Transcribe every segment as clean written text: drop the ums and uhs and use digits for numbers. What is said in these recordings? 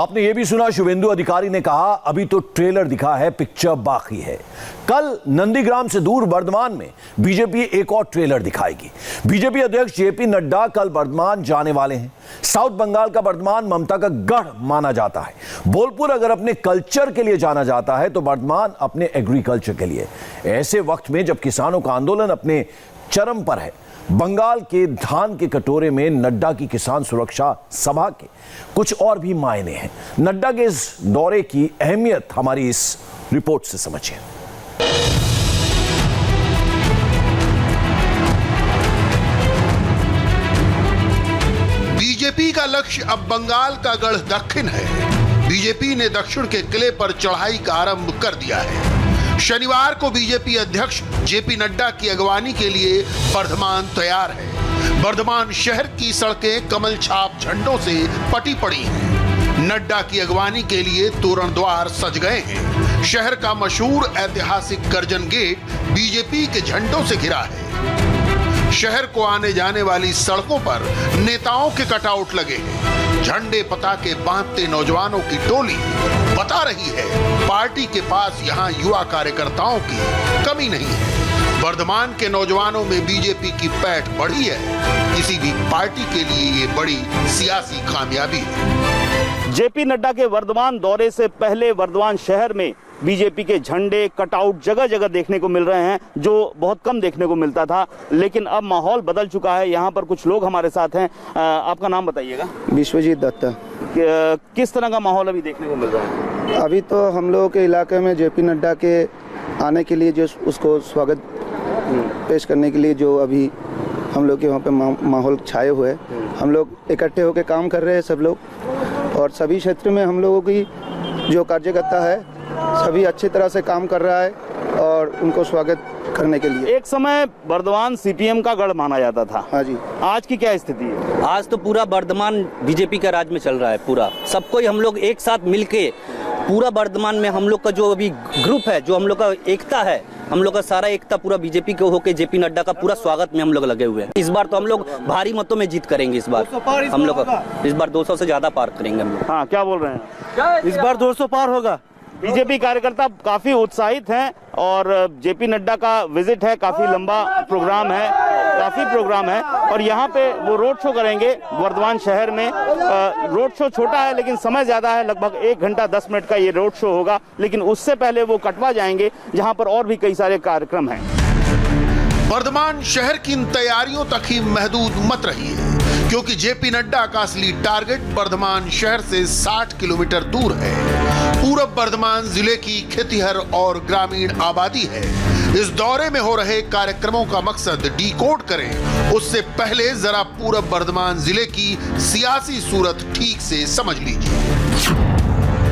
आपने ये भी सुना, शुभेंदु अधिकारी ने कहा अभी तो ट्रेलर दिखा है, पिक्चर बाकी है। कल नंदीग्राम से दूर बर्धमान में बीजेपी एक और ट्रेलर दिखाएगी। बीजेपी अध्यक्ष जेपी नड्डा कल बर्धमान जाने वाले हैं। साउथ बंगाल का बर्धमान ममता का गढ़ माना जाता है। बोलपुर अगर अपने कल्चर के लिए जाना जाता है तो बर्धमान अपने एग्रीकल्चर के लिए। ऐसे वक्त में जब किसानों का आंदोलन अपने चरम पर है, बंगाल के धान के कटोरे में नड्डा की किसान सुरक्षा सभा के कुछ और भी मायने हैं। नड्डा के इस दौरे की अहमियत हमारी इस रिपोर्ट से समझिए। बीजेपी का लक्ष्य अब बंगाल का गढ़ दक्षिण है। बीजेपी ने दक्षिण के किले पर चढ़ाई का आरंभ कर दिया है। शनिवार को बीजेपी अध्यक्ष जेपी नड्डा की अगवानी के लिए बर्धमान तैयार है। बर्धमान शहर की सड़कें कमल छाप झंडों से पटी पड़ी हैं। नड्डा की अगवानी के लिए तोरण द्वार सज गए हैं। शहर का मशहूर ऐतिहासिक कर्जन गेट बीजेपी के झंडों से घिरा है। शहर को आने जाने वाली सड़कों पर नेताओं के कटआउट लगे हैं। झंडे पताके बांधते नौजवानों की टोली बता रही है पार्टी के पास यहां युवा कार्यकर्ताओं की कमी नहीं है। बर्धमान के नौजवानों में बीजेपी की पैठ बढ़ी है। किसी भी पार्टी के लिए ये बड़ी सियासी कामयाबी है। जेपी नड्डा के वर्धमान दौरे से पहले वर्धमान शहर में बीजेपी के झंडे कटआउट जगह जगह देखने को मिल रहे हैं, जो बहुत कम देखने को मिलता था। लेकिन अब माहौल बदल चुका है। यहाँ पर कुछ लोग हमारे साथ हैं। आपका नाम बताइएगा। विश्वजीत दत्ता। किस तरह का माहौल अभी देखने को मिल रहा है? अभी तो हम लोगों के इलाके में जेपी नड्डा के आने के लिए जो उसको स्वागत पेश करने के लिए जो अभी हम लोग के वहाँ पे माहौल छाए हुए हैं। हम लोग इकट्ठे होकर काम कर रहे हैं सब लोग, और सभी क्षेत्र में हम लोगों की जो कार्यकर्ता है सभी अच्छी तरह से काम कर रहा है और उनको स्वागत करने के लिए। एक समय बर्धमान सीपीएम का गढ़ माना जाता था। हाँ जी। आज की क्या स्थिति है? आज तो पूरा बर्धमान बीजेपी का राज में चल रहा है। पूरा सबको ही हम लोग एक साथ मिलके पूरा बर्धमान में हम लोग का जो अभी ग्रुप है, जो हम लोग का एकता है, हम लोग का सारा एकता पूरा बीजेपी के होके जेपी नड्डा का पूरा स्वागत में हम लोग लगे हुए हैं। इस बार तो हम लोग भारी मतों में जीत करेंगे। इस बार हम लोग इस बार 200 से ज्यादा पार करेंगे हम लोग। हाँ, क्या बोल रहे हैं? इस बार 200 पार होगा। बीजेपी कार्यकर्ता काफी उत्साहित हैं और जेपी नड्डा का विजिट है, काफी लंबा प्रोग्राम है, काफी प्रोग्राम है और यहाँ पे वो रोड शो करेंगे वर्धमान शहर में। रोड शो छोटा है लेकिन समय ज्यादा है, लगभग 1 घंटा 10 मिनट का ये रोड शो होगा। लेकिन उससे पहले वो कटवा जाएंगे जहाँ पर और भी कई सारे कार्यक्रम हैं। बर्धमान शहर की इन तैयारियों तक ही महदूद मत रही है, क्योंकि जेपी नड्डा का असली टारगेट बर्धमान शहर से 60 किलोमीटर दूर है। पूरब बर्धमान जिले की खेतिहर और ग्रामीण आबादी है। इस दौरे में हो रहे कार्यक्रमों का मकसद डिकोड करें, उससे पहले जरा पूरब बर्धमान जिले की सियासी सूरत ठीक से समझ लीजिए।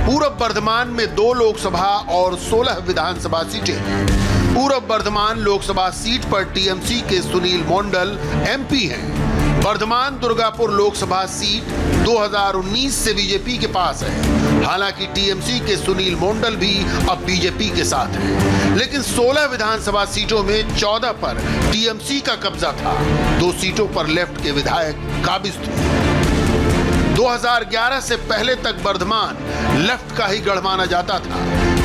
पूरब बर्धमान में 2 लोकसभा और 16 विधानसभा सीटें हैं। पूरब बर्धमान लोकसभा सीट पर टीएमसी के सुनील मोंडल एमपी हैं। बर्धमान दुर्गापुर लोकसभा सीट 2019 से बीजेपी के पास है। हालांकि टीएमसी के सुनील मोंडल भी अब बीजेपी के साथ हैं। लेकिन 16 विधानसभा सीटों में 14 पर टीएमसी का कब्जा था। 2 सीटों पर लेफ्ट के विधायक काबिज थे। 2011 से पहले तक बर्धमान लेफ्ट का ही गढ़ माना जाता था,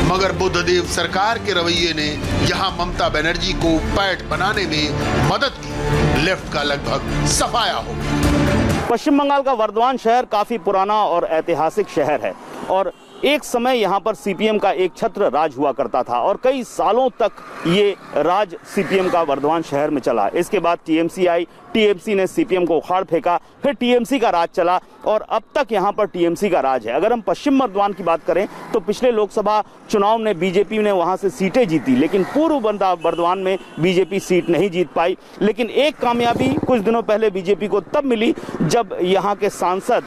मगर बुद्धदेव सरकार के रवैये ने यहां ममता बनर्जी को पैठ बनाने में मदद की। लेफ्ट का लगभग सफाया हो गया। पश्चिम बंगाल का वर्धमान शहर काफी पुराना और ऐतिहासिक शहर है और एक समय यहाँ पर सीपीएम का एक छत्र राज हुआ करता था और कई सालों तक ये राज सीपीएम का वर्धमान शहर में चला। इसके बाद टीएमसी आई, टीएमसी ने सीपीएम को उखाड़ फेंका, फिर टीएमसी का राज चला और अब तक यहाँ पर टीएमसी का राज है। अगर हम पश्चिम बर्धमान की बात करें तो पिछले लोकसभा चुनाव में बीजेपी ने वहाँ से सीटें जीती, लेकिन पूर्व बर्धमान में बीजेपी सीट नहीं जीत पाई। लेकिन एक कामयाबी कुछ दिनों पहले बीजेपी को तब मिली जब यहाँ के सांसद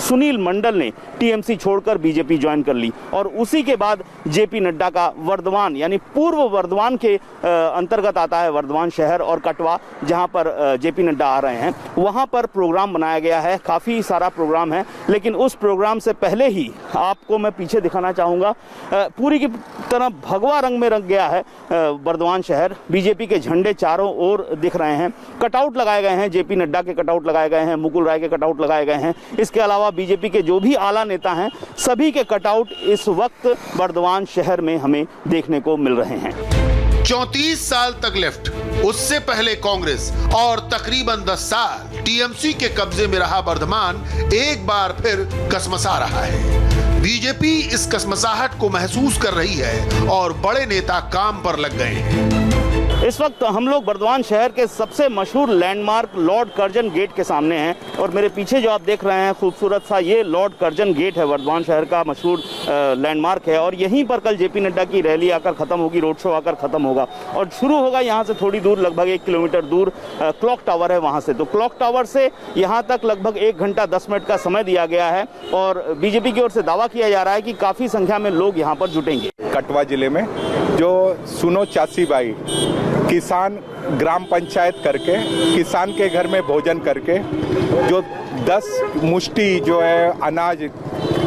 सुनील मंडल ने टीएमसी छोड़कर बीजेपी ज्वाइन ज्वाइन कर ली। और उसी के बाद जेपी नड्डा का वर्धमान यानी पूर्व वर्धमान के अंतर्गत आता है वर्धमान शहर और कटवा, जहां पर जेपी नड्डा आ रहे हैं, वहां पर प्रोग्राम बनाया गया है। काफ़ी सारा प्रोग्राम है, लेकिन उस प्रोग्राम से पहले ही आपको मैं पीछे दिखाना चाहूँगा, पूरी की तरह भगवा रंग में रंग गया है वर्धमान शहर। बीजेपी के झंडे चारों ओर दिख रहे हैं, कटआउट लगाए गए हैं, जेपी नड्डा के कटआउट लगाए गए हैं, मुकुल राय के कटआउट लगाए गए हैं। इसके अलावा बीजेपी के जो भी आला नेता हैं, सभी के कटआउट इस वक्त वर्धमान शहर में हमें देखने को मिल रहे हैं। 34 साल तक लेफ्ट, उससे पहले कांग्रेस और तकरीबन 10 साल टीएमसी के कब्जे में रहा वर्धमान एक बार फिर कसमसा रहा है। बीजेपी इस कसमसाहट को महसूस कर रही है और बड़े नेता काम पर लग गए हैं। इस वक्त हम लोग वर्धमान शहर के सबसे मशहूर लैंडमार्क लॉर्ड कर्जन गेट के सामने हैं और मेरे पीछे जो आप देख रहे हैं खूबसूरत सा, ये लॉर्ड कर्जन गेट है, वर्धमान शहर का मशहूर लैंडमार्क है। और यहीं पर कल जेपी नड्डा की रैली आकर खत्म होगी, रोड शो आकर खत्म होगा और शुरू होगा यहाँ से थोड़ी दूर, लगभग 1 किलोमीटर दूर क्लॉक टावर है वहाँ से। तो क्लॉक टावर से यहाँ तक लगभग 1 घंटा 10 मिनट का समय दिया गया है और बीजेपी की ओर से दावा किया जा रहा है कि काफ़ी संख्या में लोग यहाँ पर जुटेंगे। कटवा जिले में जो सुनो चासी बाई किसान ग्राम पंचायत करके किसान के घर में भोजन करके जो 10 मुश्ती जो है अनाज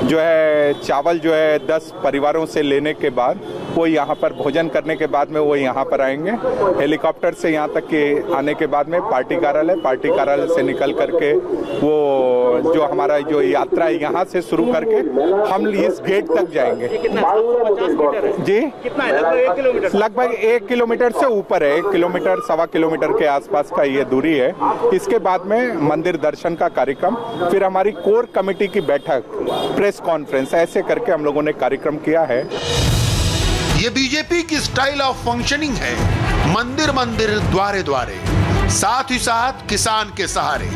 जो है चावल जो है 10 परिवारों से लेने के बाद वो यहाँ पर भोजन करने के बाद में वो यहाँ पर आएंगे। हेलीकॉप्टर से यहाँ तक के आने के बाद में पार्टी कार्यालय से निकल करके वो जो हमारा जो यात्रा है यहाँ से शुरू करके हम इस गेट तक जाएंगे। जी कितना है? लगभग 1 किलोमीटर। लगभग 1 किलोमीटर से ऊपर है, 1 किलोमीटर 1.25 किलोमीटर के आसपास का ये दूरी है। इसके बाद में मंदिर दर्शन का कार्यक्रम, फिर हमारी कोर कमेटी की बैठक, प्रेस कॉन्फ्रेंस, ऐसे करके हम लोगों ने कार्यक्रम किया है। ये बीजेपी की स्टाइल ऑफ फंक्शनिंग है, मंदिर मंदिर द्वारे द्वारे, साथ ही साथ किसान के सहारे।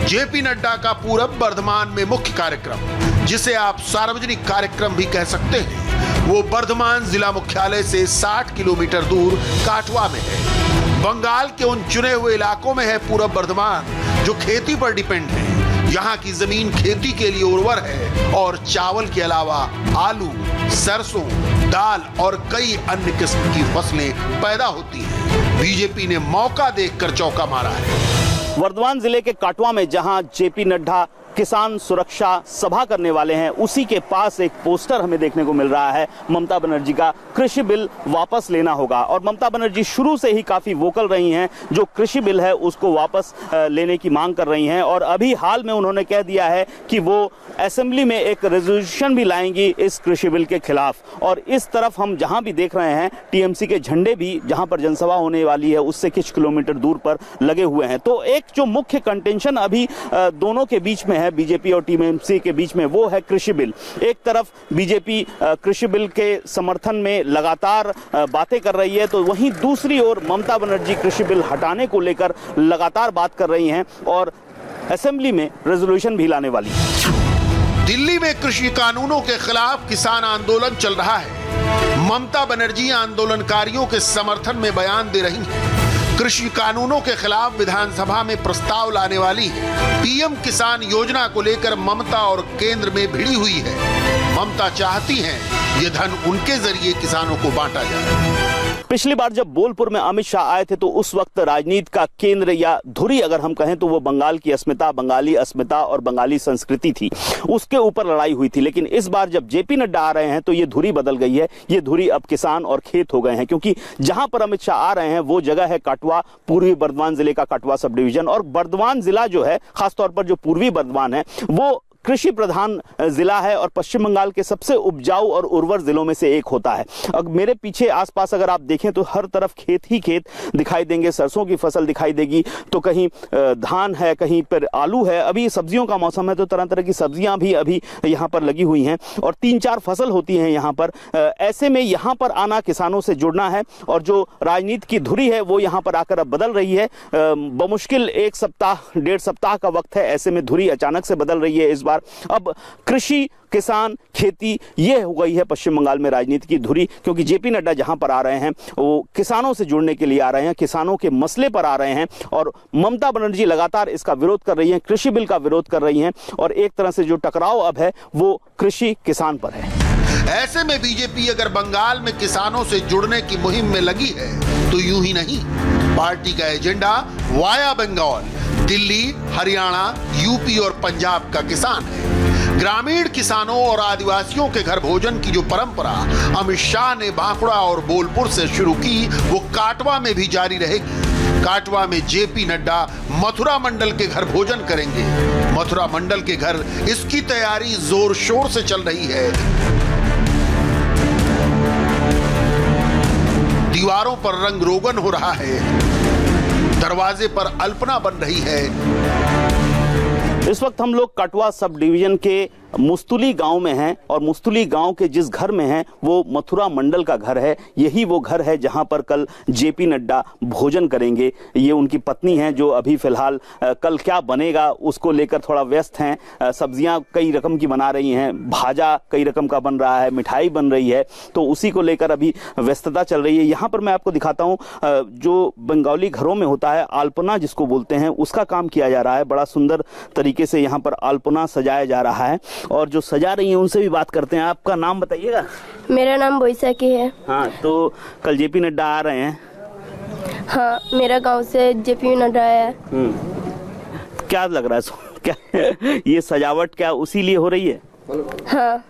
जेपी नड्डा का पूरब वर्धमान में मुख्य कार्यक्रम, जिसे आप सार्वजनिक कार्यक्रम भी कह सकते हैं, वो वर्धमान जिला मुख्यालय से 60 किलोमीटर दूर काटवा में है। बंगाल के उन चुने हुए इलाकों में है पूरब वर्धमान जो खेती पर डिपेंड है। यहाँ की जमीन खेती के लिए उर्वर है और चावल के अलावा आलू, सरसों, दाल और कई अन्य किस्म की फसलें पैदा होती हैं। बीजेपी ने मौका देखकर चौका मारा है। वर्धमान जिले के काटवा में जहां जेपी नड्डा किसान सुरक्षा सभा करने वाले हैं, उसी के पास एक पोस्टर हमें देखने को मिल रहा है ममता बनर्जी का, कृषि बिल वापस लेना होगा। और ममता बनर्जी शुरू से ही काफी वोकल रही हैं, जो कृषि बिल है उसको वापस लेने की मांग कर रही हैं। और अभी हाल में उन्होंने कह दिया है कि वो असेंबली में एक रेजोल्यूशन भी लाएंगी इस कृषि बिल के खिलाफ। और इस तरफ हम जहां भी देख रहे हैं, टीएमसी के झंडे भी जहां पर जनसभा होने वाली है उससे कुछ किलोमीटर दूर पर लगे हुए हैं। तो एक जो मुख्य कंटेंशन अभी दोनों के बीच में है, बीजेपी और टीएमसी के बीच में, वो है कृषि बिल। एक तरफ बीजेपी कृषि बिल के समर्थन में लगातार बातें कर रही है, तो वहीं दूसरी ओर ममता बनर्जी कृषि बिल हटाने को लेकर लगातार बात कर रही हैं और असेंबली में रेजोल्यूशन भी लाने वाली है। दिल्ली में कृषि कानूनों के खिलाफ किसान आंदोलन चल रहा है। ममता बनर्जी आंदोलनकारियों के समर्थन में बयान दे रही हैं। कृषि कानूनों के खिलाफ विधानसभा में प्रस्ताव लाने वाली है। पीएम किसान योजना को लेकर ममता और केंद्र में भिड़ी हुई है। ममता चाहती हैं ये धन उनके जरिए किसानों को बांटा जाए। पिछली बार जब बोलपुर में अमित शाह आए थे तो उस वक्त राजनीति का केंद्र या धुरी अगर हम कहें तो वो बंगाल की अस्मिता, बंगाली अस्मिता और बंगाली संस्कृति थी, उसके ऊपर लड़ाई हुई थी। लेकिन इस बार जब जेपी नड्डा आ रहे हैं तो ये धुरी बदल गई है। ये धुरी अब किसान और खेत हो गए हैं, क्योंकि जहां पर अमित शाह आ रहे हैं वो जगह है काटवा, पूर्वी बर्धमान जिले का काटवा सब डिवीजन। और बर्धमान जिला जो है, खासतौर पर जो पूर्वी बर्धमान है, वो कृषि प्रधान जिला है और पश्चिम बंगाल के सबसे उपजाऊ और उर्वर जिलों में से एक होता है। अब मेरे पीछे आसपास अगर आप देखें तो हर तरफ खेत ही खेत दिखाई देंगे, सरसों की फसल दिखाई देगी, तो कहीं धान है, कहीं पर आलू है। अभी सब्जियों का मौसम है तो तरह तरह की सब्जियां भी अभी यहाँ पर लगी हुई हैं और 3-4 फसल होती हैं यहाँ पर। ऐसे में यहाँ पर आना, किसानों से जुड़ना है और जो राजनीति की धुरी है वो यहाँ पर आकर अब बदल रही है। बमुश्किल 1 सप्ताह 1.5 सप्ताह का वक्त है, ऐसे में धुरी अचानक से बदल रही है इस बार। अब कृषि, किसान, खेती, ये हो गई है पश्चिम बंगाल में राजनीति की धुरी, क्योंकि जेपी नड्डा जहां पर आ रहे हैं वो किसानों से जुड़ने के लिए आ रहे हैं, किसानों के मसले पर आ रहे हैं। और ममता बनर्जी लगातार इसका विरोध कर रही हैं, कृषि बिल का विरोध कर रही हैं और एक तरह से जो टकराव अब है वो कृषि किसान पर है। ऐसे में बीजेपी अगर बंगाल में किसानों से जुड़ने की मुहिम में लगी है तो यूं ही नहीं, पार्टी का agenda via Bengal Delhi, Haryana, UP और पंजाब का किसान है। ग्रामीण किसानों और आदिवासियों के घर भोजन की जो परंपरा अमित शाह ने बांकुड़ा और बोलपुर से शुरू की, वो काटवा में भी जारी रहेगी। काटवा में जेपी नड्डा मथुरा मंडल के घर भोजन करेंगे। मथुरा मंडल के घर इसकी तैयारी जोर शोर से चल रही है। दीवारों पर रंग रोगन हो रहा है, दरवाजे पर अल्पना बन रही है। इस वक्त हम लोग कटवा सब डिवीजन के मुस्तुली गांव में हैं और मुस्तुली गांव के जिस घर में हैं वो मथुरा मंडल का घर है। यही वो घर है जहां पर कल जेपी नड्डा भोजन करेंगे। ये उनकी पत्नी हैं जो अभी फिलहाल कल क्या बनेगा उसको लेकर थोड़ा व्यस्त हैं। सब्जियां कई रकम की बना रही हैं, भाजा कई रकम का बन रहा है, मिठाई बन रही है, तो उसी को लेकर अभी व्यस्तता चल रही है। यहाँ पर मैं आपको दिखाता हूँ जो बंगाली घरों में होता है अल्पना जिसको बोलते हैं, उसका काम किया जा रहा है। बड़ा सुंदर तरीके से यहाँ पर अल्पना सजाया जा रहा है और जो सजा रही हैं उनसे भी बात करते हैं। आपका नाम बताइएगा। मेरा नाम बैसाखी है। हाँ, तो कल जेपी नड्डा आ रहे हैं। हाँ, मेरा गांव से जेपी नड्डा है। क्या लग रहा है क्या ये सजावट क्या उसी लिए हो रही है? हाँ,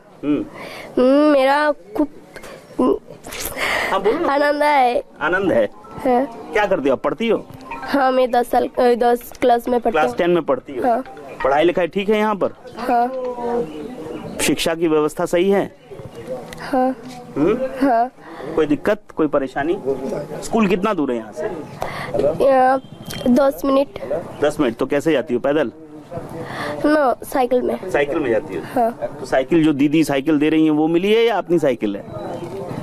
मेरा खूब हाँ, बोलो ना। आनंद है। आनंद है। हाँ, क्या करती हो, आप पढ़ती हो? हाँ, मैं 10 क्लास में पढ़ती हूँ। क्लास 10 में पढ़ती हो? हाँ। पढ़ाई लिखाई ठीक है यहाँ पर? हाँ। शिक्षा की व्यवस्था सही है? हाँ। हाँ। कोई दिक्कत, कोई परेशानी? स्कूल कितना दूर है यहाँ से? 10 मिनट। 10 मिनट। तो कैसे जाती हो, पैदल? नो, साइकिल में। साइकिल में जाती हो? हाँ। तो साइकिल जो दीदी साइकिल दे रही है वो मिली है या अपनी साइकिल है?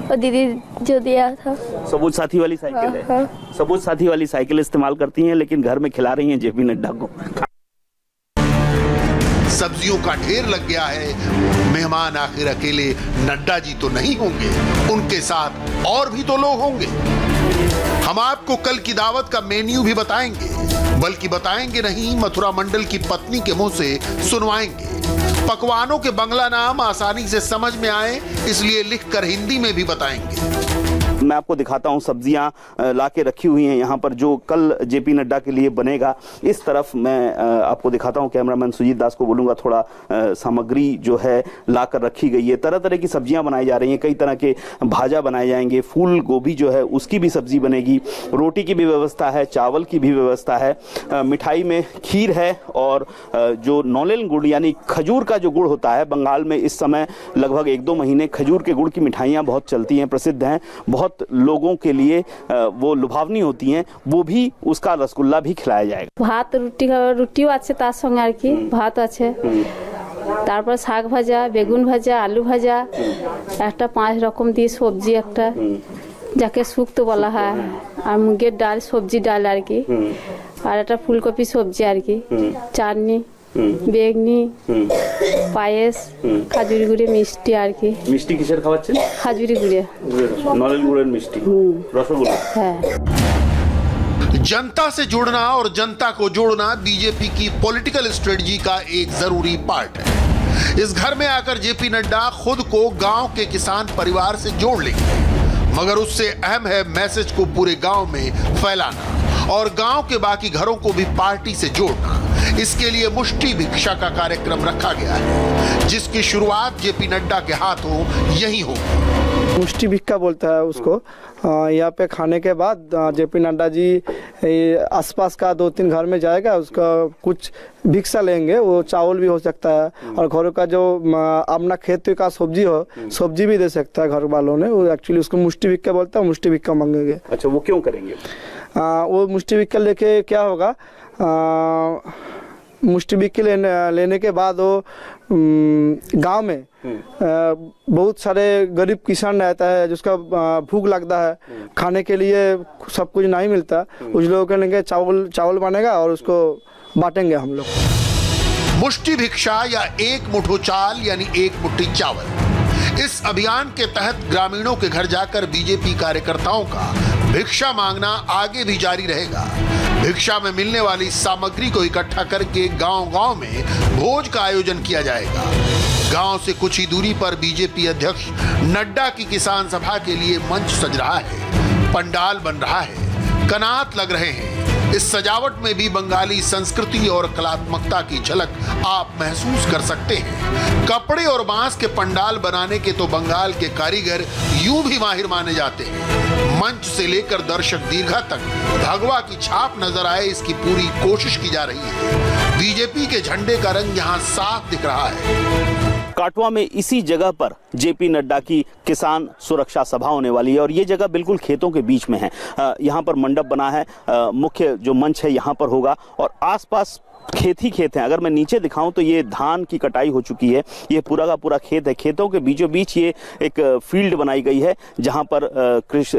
और दीदी जो दिया था सबूत साथी वाली साइकिल है। हाँ। सबूत साथी वाली साइकिल इस्तेमाल करती हैं लेकिन घर में खिला रही हैं जेपी नड्डा को। सब्जियों का ढेर लग गया है। मेहमान आखिर अकेले नड्डा जी तो नहीं होंगे, उनके साथ और भी तो लोग होंगे। हम आपको कल की दावत का मेन्यू भी बताएंगे, बल्कि बताएंगे नहीं, मथुरा मंडल की पत्नी के मुंह से सुनवाएंगे। पकवानों के बंगला नाम आसानी से समझ में आए इसलिए लिखकर हिंदी में भी बताएंगे। मैं आपको दिखाता हूं सब्जियां लाके रखी हुई हैं यहाँ पर जो कल जेपी नड्डा के लिए बनेगा। इस तरफ मैं आपको दिखाता हूं, कैमरामैन सुजीत दास को बोलूंगा थोड़ा सामग्री जो है लाकर रखी गई है। तरह तरह की सब्जियां बनाई जा रही हैं, कई तरह के भाजा बनाए जाएंगे, फूल गोभी जो है उसकी भी सब्जी बनेगी, रोटी की भी व्यवस्था है, चावल की भी व्यवस्था है, मिठाई में खीर है और जो नौलेल गुड़ यानी खजूर का जो गुड़ होता है, बंगाल में इस समय लगभग 1-2 महीने खजूर के गुड़ की मिठाइयाँ बहुत चलती हैं, प्रसिद्ध हैं, बहुत लोगों के लिए वो लुभावनी होती हैं, वो भी उसका रसगुल्ला भी खिलाया जाएगा। भात रुटिও আছে তার সঙ্গে আর কি, ভাত আছে, তারপর শাক ভাজা, বেগুন ভাজা, আলু ভাজা, একটা 5 রকম দিয়ে সবজি একটা যাকে শুক্তো বলা হয়, আর মুগের ডাল, সবজি ডাল আর কি, আর একটা ফুলকপি সবজি আর কি, চাটনি, বেগনি, পায়েস, খাজুরি গুড়ে মিষ্টি আর কি। মিষ্টি কিসের খাওয়াচ্ছেন? খাজুরি গুড়ে, নলেল গুড়ের মিষ্টি, রসগোল্লা। হ্যাঁ। जनता से जुड़ना और जनता को जोड़ना बीजेपी की पॉलिटिकल स्ट्रेटजी का एक जरूरी पार्ट है। इस घर में आकर जेपी नड्डा खुद को गांव के किसान परिवार से जोड़ लेंगे, मगर उससे अहम है मैसेज को पूरे गांव में फैलाना और गांव के बाकी घरों को भी पार्टी से जोड़ना। इसके लिए मुष्टि भिक्षा का कार्यक्रम रखा गया है, जिसकी शुरुआत जेपी नड्डा के हाथों यही होगी। मुष्टि भिक्का बोलता है उसको। यहाँ पे खाने के बाद जेपी नड्डा जी आसपास का 2-3 घर में जाएगा, उसका कुछ भिक्षा लेंगे, वो चावल भी हो सकता है और घरों का जो अपना खेत का सब्जी हो, सब्जी भी दे सकता है घर वालों ने। वो एक्चुअली उसको मुष्टि भिक्का बोलता है, मुष्टि भिक्का मांगेंगे। अच्छा, वो क्यों करेंगे? वो मुष्टि भिक्का लेके क्या होगा, मुष्टि भिक्की लेने के बाद वो गांव में बहुत सारे गरीब किसान रहता है जिसका भूख लगता है, खाने के लिए सब कुछ नहीं मिलता, उस लोगों के लिए चावल बनेगा और उसको बांटेंगे हम लोग। मुष्टि भिक्षा या एक मुठ्ठो चाल यानी एक मुट्ठी चावल, इस अभियान के तहत ग्रामीणों के घर जाकर बीजेपी कार्यकर्ताओं का भिक्षा मांगना आगे भी जारी रहेगा। भिक्षा में मिलने वाली सामग्री को इकट्ठा करके गांव-गांव में भोज का आयोजन किया जाएगा। गांव से कुछ ही दूरी पर बीजेपी अध्यक्ष नड्डा की किसान सभा के लिए मंच सज रहा है, पंडाल बन रहा है, कनात लग रहे हैं। इस सजावट में भी बंगाली संस्कृति और कलात्मकता की झलक आप महसूस कर सकते हैं। कपड़े और बांस के पंडाल बनाने के तो बंगाल के कारीगर यूं भी माहिर माने जाते हैं। मंच से लेकर दर्शक दीर्घा तक भगवा की छाप नजर आए, इसकी पूरी कोशिश की जा रही है। बीजेपी के झंडे का रंग यहाँ साफ दिख रहा है। काटवा में इसी जगह पर जेपी नड्डा की किसान सुरक्षा सभा होने वाली है और ये जगह बिल्कुल खेतों के बीच में है। यहाँ पर मंडप बना है, मुख्य जो मंच है यहाँ पर होगा और आसपास खेत ही खेत हैं। अगर मैं नीचे दिखाऊं तो ये धान की कटाई हो चुकी है, ये पूरा का पूरा खेत है। खेतों के बीचों बीच ये एक फील्ड बनाई गई है जहां पर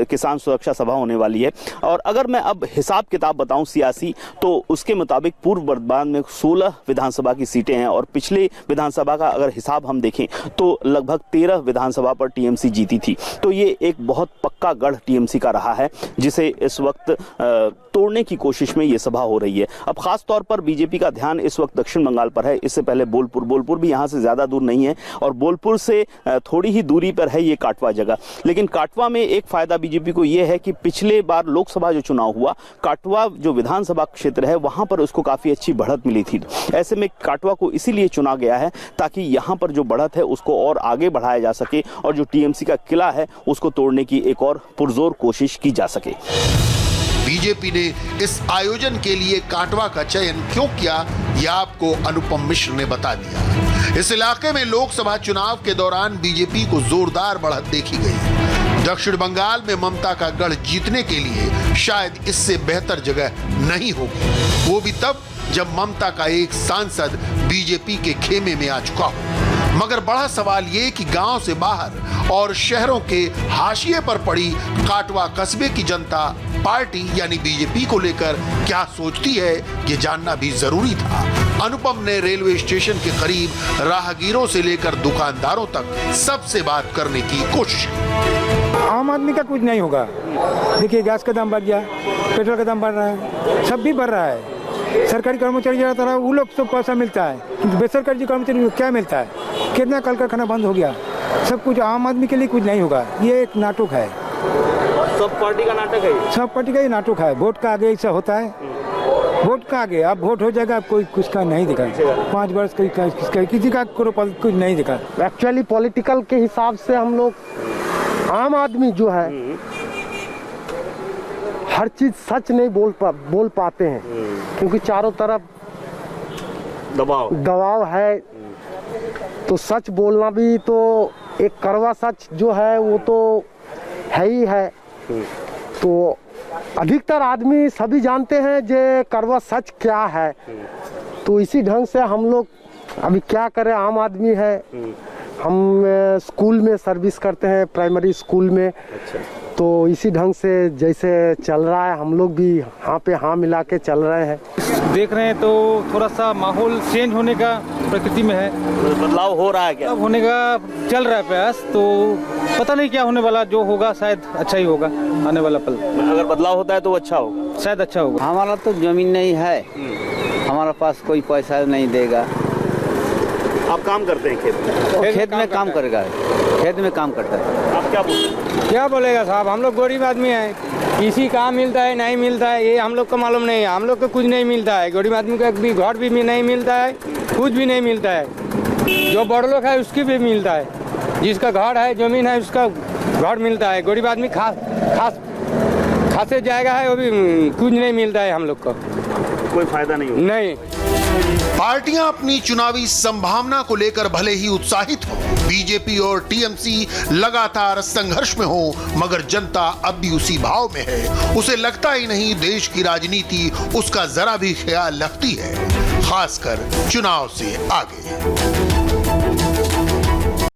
किसान सुरक्षा सभा होने वाली है। और अगर मैं अब हिसाब किताब बताऊं सियासी, तो उसके मुताबिक पूर्व वर्तमान में 16 विधानसभा की सीटें हैं और पिछले विधानसभा का अगर हिसाब हम देखें तो लगभग 13 विधानसभा पर टीएमसी जीती थी। तो ये एक बहुत पक्का गढ़ टीएमसी का रहा है जिसे इस वक्त तोड़ने की कोशिश में ये सभा हो रही है। अब खास तौर पर बीजेपी का ध्यान इस वक्त दक्षिण बंगाल पर है। इससे पहले बोलपुर भी यहाँ से ज्यादा दूर नहीं है और बोलपुर से थोड़ी ही दूरी पर है ये काटवा जगह। लेकिन काटवा में एक फायदा बीजेपी को यह है कि पिछले बार लोकसभा जो चुनाव हुआ, काटवा जो विधानसभा क्षेत्र है वहां पर उसको काफी अच्छी बढ़त मिली थी। ऐसे में काटवा को इसीलिए चुना गया है ताकि यहाँ पर जो बढ़त है उसको और आगे बढ़ाया जा सके और जो टीएमसी का किला है उसको तोड़ने की एक और पुरजोर कोशिश की जा सके। बीजेपी ने इस आयोजन के लिए काटवा का चयन क्यों किया, यह आपको अनुपम मिश्र ने बता दिया। इस इलाके में लोकसभा चुनाव के दौरान बीजेपी को जोरदार बढ़त देखी गई। दक्षिण बंगाल में ममता का गढ़ जीतने के लिए शायद इससे बेहतर जगह नहीं होगी, वो भी तब जब ममता का एक सांसद बीजेपी के खेमे में आ चुका हो। मगर बड़ा सवाल ये कि गांव से बाहर और शहरों के हाशिए पर पड़ी काटवा कस्बे की जनता पार्टी यानी बीजेपी को लेकर क्या सोचती है, ये जानना भी जरूरी था। अनुपम ने रेलवे स्टेशन के करीब राहगीरों से लेकर दुकानदारों तक सबसे बात करने की कोशिश की। आम आदमी का कुछ नहीं होगा। देखिए गैस का दाम बढ़ गया, पेट्रोल का दाम बढ़ रहा है, सब भी बढ़ रहा है। सरकारी कर्मचारी जरा तरह वो लोग सब पैसा मिलता है, किंतु बेसरकारी कर्मचारी को क्या मिलता है? कितना कल कारखाना बंद हो गया, सब कुछ आम आदमी के लिए कुछ नहीं होगा। ये एक नाटक है, सब पार्टी का नाटक है, सब पार्टी का ही नाटक है। वोट का आगे ऐसा होता है, वोट का आगे अब वोट हो जाएगा, कोई कुछ का नहीं दिखा। 5 वर्ष किसी का कुछ नहीं दिखा। एक्चुअली पॉलिटिकल के हिसाब से हम लोग आम आदमी जो है हर चीज सच नहीं बोल पाते हैं, क्योंकि चारों तरफ दबाव है। तो सच बोलना भी तो एक कड़वा सच जो है वो तो है ही है। तो अधिकतर आदमी सभी जानते हैं जे कड़वा सच क्या है। तो इसी ढंग से हम लोग अभी क्या करें, आम आदमी है, हम स्कूल में सर्विस करते हैं, प्राइमरी स्कूल में। तो इसी ढंग से जैसे चल रहा है हम लोग भी हाँ पे हाँ मिला के चल रहे हैं। देख रहे हैं तो थोड़ा सा माहौल चेंज होने का प्रकृति में है, बदलाव हो रहा है क्या? होने का चल रहा है प्रयास। तो पता नहीं क्या होने वाला, जो होगा शायद अच्छा ही होगा आने वाला पल। अगर बदलाव होता है तो अच्छा होगा, शायद अच्छा होगा। हमारा तो जमीन नहीं है, हमारा पास कोई पैसा नहीं देगा। आप काम करते हैं खेत में? खेत में काम करेगा, खेत में काम करता है। आप क्या बोलते? क्या बोलेगा साहब, हम लोग गरीब आदमी हैं, किसी काम मिलता है नहीं मिलता है ये हम लोग को मालूम नहीं है। हम लोग को कुछ नहीं मिलता है, गरीब आदमी का भी घर भी नहीं मिलता है, कुछ भी नहीं मिलता है। जो बड़ लोग है उसकी भी मिलता है, जिसका घर है जमीन है उसका घर मिलता है। गरीब आदमी खासे जाएगा है, वो भी कुछ नहीं मिलता है। हम लोग को कोई फायदा नहीं। पार्टियां अपनी चुनावी संभावना को लेकर भले ही उत्साहित हो, बीजेपी और टीएमसी लगातार संघर्ष में हो, मगर जनता अब भी उसी भाव में है। उसे लगता ही नहीं देश की राजनीति उसका जरा भी ख्याल रखती है, खासकर चुनाव से आगे।